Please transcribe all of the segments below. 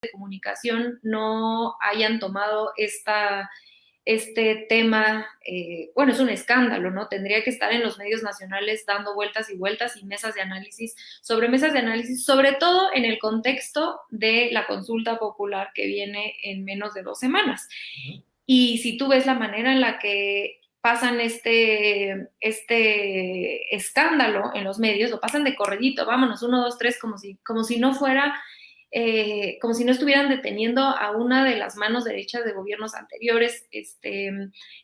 de comunicación no hayan tomado este tema, bueno, es un escándalo, ¿no? Tendría que estar en los medios nacionales dando vueltas y vueltas y mesas de análisis, sobre todo en el contexto de la consulta popular que viene en menos de 2 semanas. Y si tú ves la manera en la que pasan este escándalo en los medios, lo pasan de corredito, vámonos, 1, 2, 3, como si no fuera, como si no estuvieran deteniendo a una de las manos derechas de gobiernos anteriores,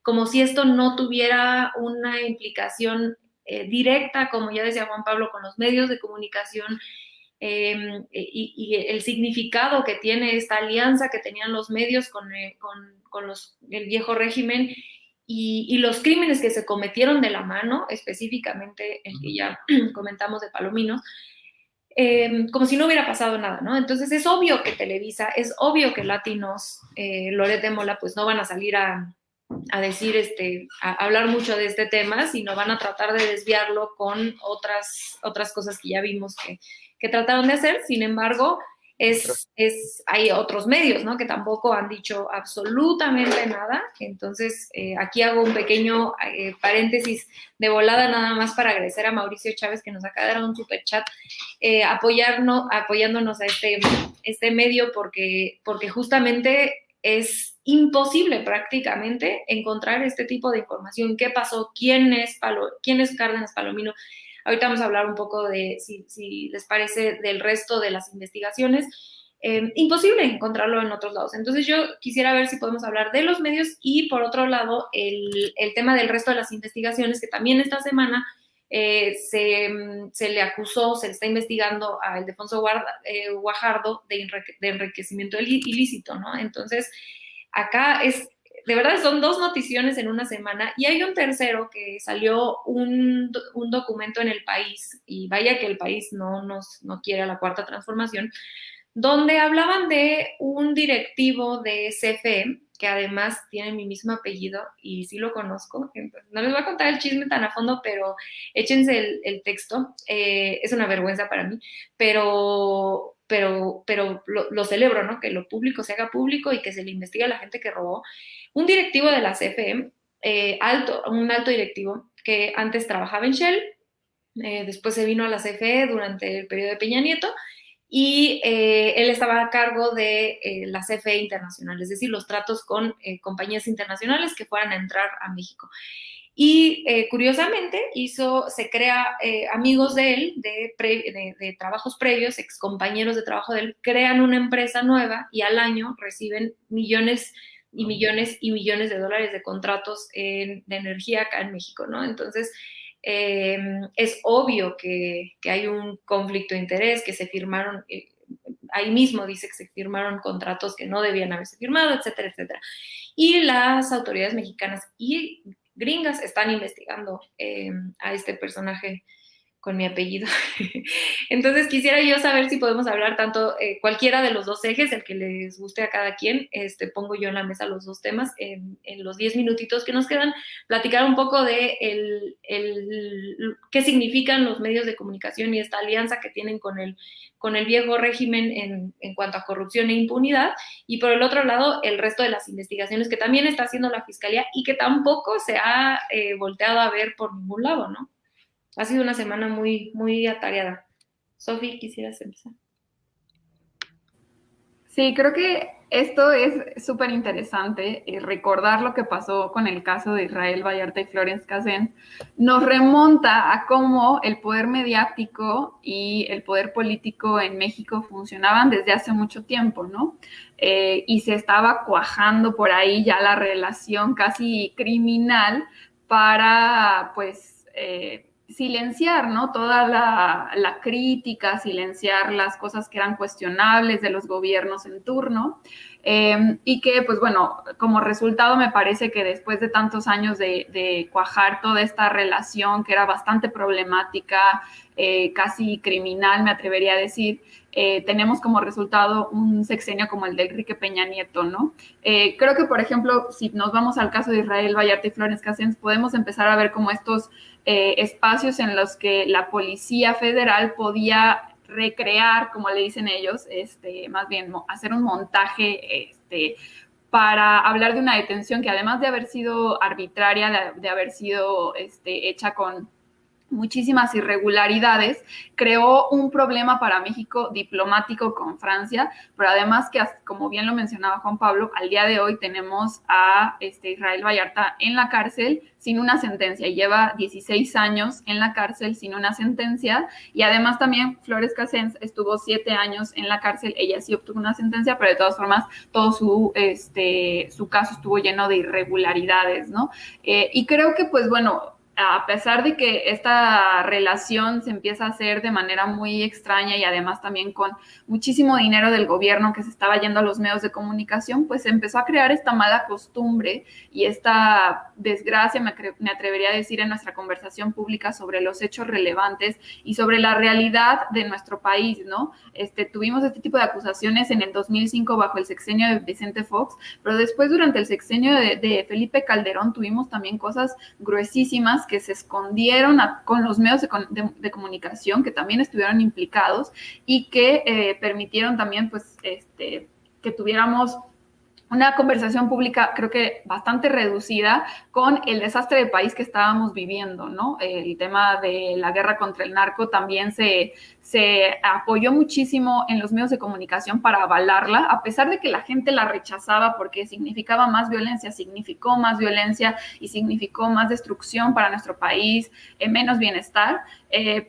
como si esto no tuviera una implicación directa, como ya decía Juan Pablo, con los medios de comunicación, y el significado que tiene esta alianza que tenían los medios con el viejo régimen, y los crímenes que se cometieron de la mano, específicamente el que ya comentamos de Palomino, como si no hubiera pasado nada, ¿no? Entonces es obvio que Televisa, es obvio que Latinos, Loret de Mola, pues no van a salir a decir, a hablar mucho de este tema, sino van a tratar de desviarlo con otras cosas que ya vimos que trataron de hacer. Sin embargo, hay otros medios, ¿no?, que tampoco han dicho absolutamente nada. Entonces, aquí hago un pequeño paréntesis de volada, nada más para agradecer a Mauricio Chávez, que nos acaba de dar un superchat, apoyándonos a este medio, porque justamente es imposible prácticamente encontrar este tipo de información. ¿Qué pasó? ¿Quién es Cárdenas Palomino? Ahorita vamos a hablar un poco de, si les parece, del resto de las investigaciones. Imposible encontrarlo en otros lados. Entonces yo quisiera ver si podemos hablar de los medios y, por otro lado, el tema del resto de las investigaciones, que también esta semana se le acusó, se le está investigando a Ildefonso Guajardo de enriquecimiento ilícito, ¿no? Entonces, acá de verdad son 2 noticiones en una semana, y hay un tercero que salió un documento en El País, y vaya que El País no quiere a la Cuarta Transformación, donde hablaban de un directivo de CFE, que además tiene mi mismo apellido y sí lo conozco. Entonces, no les voy a contar el chisme tan a fondo, pero échense el texto. Es una vergüenza para mí, pero lo celebro, ¿no? Que lo público se haga público y que se le investigue a la gente que robó. Un directivo de la CFE, un alto directivo, que antes trabajaba en Shell, después se vino a la CFE durante el periodo de Peña Nieto, y él estaba a cargo de la CFE Internacional, es decir, los tratos con compañías internacionales que fueran a entrar a México. Y curiosamente se crea, amigos de él, de trabajos previos, excompañeros de trabajo de él, crean una empresa nueva y al año reciben millones y millones y millones de dólares de contratos de energía acá en México, ¿no? Entonces, es obvio que hay un conflicto de interés, que se firmaron, ahí mismo dice que se firmaron contratos que no debían haberse firmado, etcétera, etcétera. Y las autoridades mexicanas y gringas están investigando a este personaje con mi apellido. Entonces quisiera yo saber si podemos hablar tanto cualquiera de los 2 ejes, el que les guste a cada quien. Pongo yo en la mesa los 2 temas en los 10 minutitos que nos quedan, platicar un poco de qué significan los medios de comunicación y esta alianza que tienen con el viejo régimen en cuanto a corrupción e impunidad, y por el otro lado el resto de las investigaciones que también está haciendo la Fiscalía y que tampoco se ha volteado a ver por ningún lado, ¿no? Ha sido una semana muy, muy atareada. Sofi, ¿quisieras empezar? Sí, creo que esto es súper interesante, recordar lo que pasó con el caso de Israel Vallarta y Florence Cassén. Nos remonta a cómo el poder mediático y el poder político en México funcionaban desde hace mucho tiempo, ¿no? Y se estaba cuajando por ahí ya la relación casi criminal para, pues, silenciar, ¿no?, toda la crítica, silenciar las cosas que eran cuestionables de los gobiernos en turno, y que, pues bueno, como resultado me parece que después de tantos años de cuajar toda esta relación que era bastante problemática, casi criminal, me atrevería a decir, tenemos como resultado un sexenio como el de Enrique Peña Nieto, ¿no? Creo que, por ejemplo, si nos vamos al caso de Israel Vallarta y Florence Cassén, podemos empezar a ver como estos espacios en los que la Policía Federal podía recrear, como le dicen ellos, más bien hacer un montaje, para hablar de una detención que además de haber sido arbitraria, de haber sido hecha con muchísimas irregularidades, creó un problema para México diplomático con Francia, pero además que, como bien lo mencionaba Juan Pablo, al día de hoy tenemos a Israel Vallarta en la cárcel sin una sentencia, y lleva 16 años en la cárcel sin una sentencia, y además también Flores Casens estuvo 7 años en la cárcel, ella sí obtuvo una sentencia, pero de todas formas todo su caso estuvo lleno de irregularidades, ¿no? Y creo que, pues bueno, a pesar de que esta relación se empieza a hacer de manera muy extraña y además también con muchísimo dinero del gobierno que se estaba yendo a los medios de comunicación, pues se empezó a crear esta mala costumbre y esta desgracia, me atrevería a decir, en nuestra conversación pública sobre los hechos relevantes y sobre la realidad de nuestro país, ¿no? Tuvimos este tipo de acusaciones en el 2005 bajo el sexenio de Vicente Fox, pero después durante el sexenio de Felipe Calderón tuvimos también cosas gruesísimas que se escondieron con los medios de comunicación que también estuvieron implicados y que permitieron también, pues, que tuviéramos una conversación pública, creo que bastante reducida, con el desastre de país que estábamos viviendo, ¿no? El tema de la guerra contra el narco también se apoyó muchísimo en los medios de comunicación para avalarla, a pesar de que la gente la rechazaba porque significaba más violencia, significó más violencia y significó más destrucción para nuestro país, menos bienestar.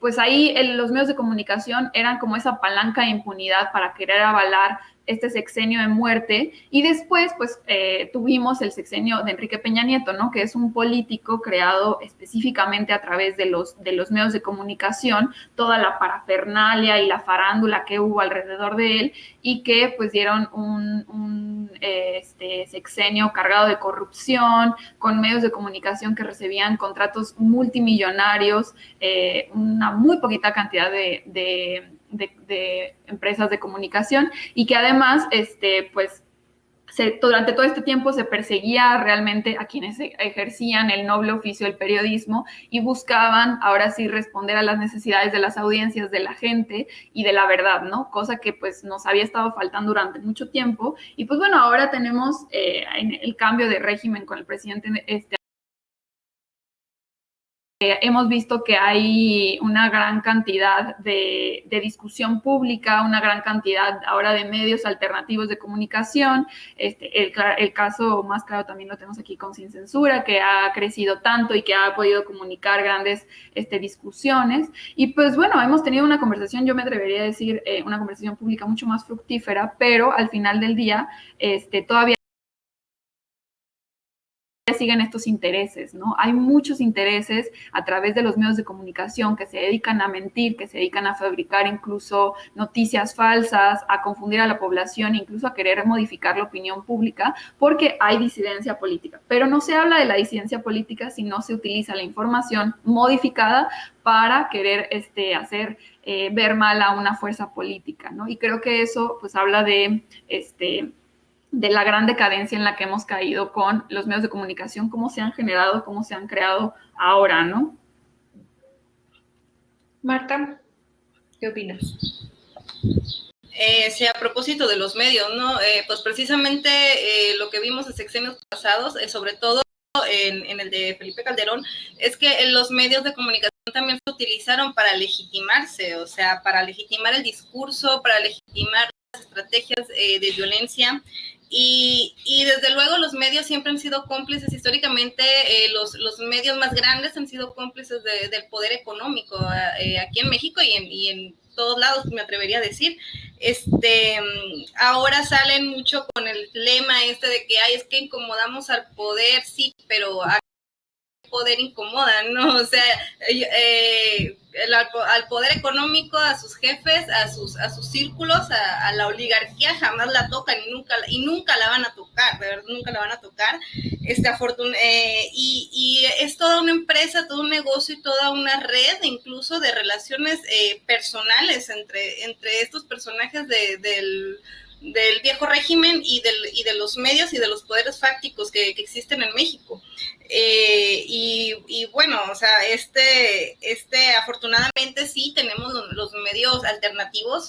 Pues ahí los medios de comunicación eran como esa palanca de impunidad para querer avalar este sexenio de muerte, y después pues tuvimos el sexenio de Enrique Peña Nieto, ¿no? Que es un político creado específicamente a través de los medios de comunicación, toda la parafernalia y la farándula que hubo alrededor de él, y que pues dieron un sexenio cargado de corrupción, con medios de comunicación que recibían contratos multimillonarios, una muy poquita cantidad de empresas de comunicación, y que además, pues, durante todo este tiempo se perseguía realmente a quienes ejercían el noble oficio del periodismo y buscaban ahora sí responder a las necesidades de las audiencias, de la gente y de la verdad, ¿no? Cosa que pues nos había estado faltando durante mucho tiempo. Y pues bueno, ahora tenemos el cambio de régimen con el presidente hemos visto que hay una gran cantidad de discusión pública, una gran cantidad ahora de medios alternativos de comunicación. El caso más claro también lo tenemos aquí con Sin Censura, que ha crecido tanto y que ha podido comunicar grandes discusiones. Y pues bueno, hemos tenido una conversación, yo me atrevería a decir, una conversación pública mucho más fructífera, pero al final del día todavía siguen estos intereses, ¿no? Hay muchos intereses a través de los medios de comunicación que se dedican a mentir, que se dedican a fabricar incluso noticias falsas, a confundir a la población, incluso a querer modificar la opinión pública, porque hay disidencia política. Pero no se habla de la disidencia política si no se utiliza la información modificada para querer hacer ver mal a una fuerza política, ¿no? Y creo que eso pues habla de la gran decadencia en la que hemos caído con los medios de comunicación, cómo se han generado, cómo se han creado ahora, ¿no? Marta, ¿qué opinas? Sí, a propósito de los medios, ¿no? Pues precisamente lo que vimos en sexenios pasados, sobre todo en el de Felipe Calderón, es que los medios de comunicación también se utilizaron para legitimarse, o sea, para legitimar el discurso, para legitimar las estrategias de violencia. Y desde luego los medios siempre han sido cómplices, históricamente los medios más grandes han sido cómplices del poder económico aquí en México y en todos lados, me atrevería a decir. Ahora salen mucho con el lema de que es que incomodamos al poder, sí, pero a poder incomoda, ¿no? O sea, al poder económico, a sus jefes, a sus círculos, a la oligarquía jamás la tocan y nunca la van a tocar, de verdad, nunca la van a tocar. Y es toda una empresa, todo un negocio y toda una red, incluso de relaciones personales entre estos personajes del viejo régimen y de los medios y de los poderes fácticos que existen en México. Y bueno, o sea, afortunadamente sí tenemos los medios alternativos,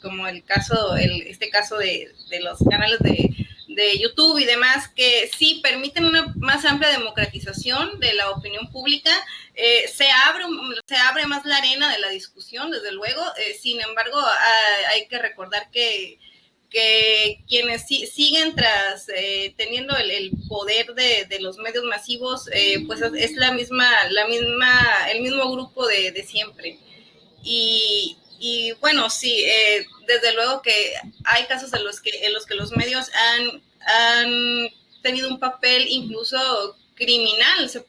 como este caso de los canales de YouTube y demás, que sí permiten una más amplia democratización de la opinión pública. Se abre más la arena de la discusión, desde luego. Sin embargo, hay que recordar que quienes siguen teniendo el poder de los medios masivos, pues es el mismo grupo de siempre. Y bueno, sí, desde luego que hay casos en los que los medios han tenido un papel incluso criminal, se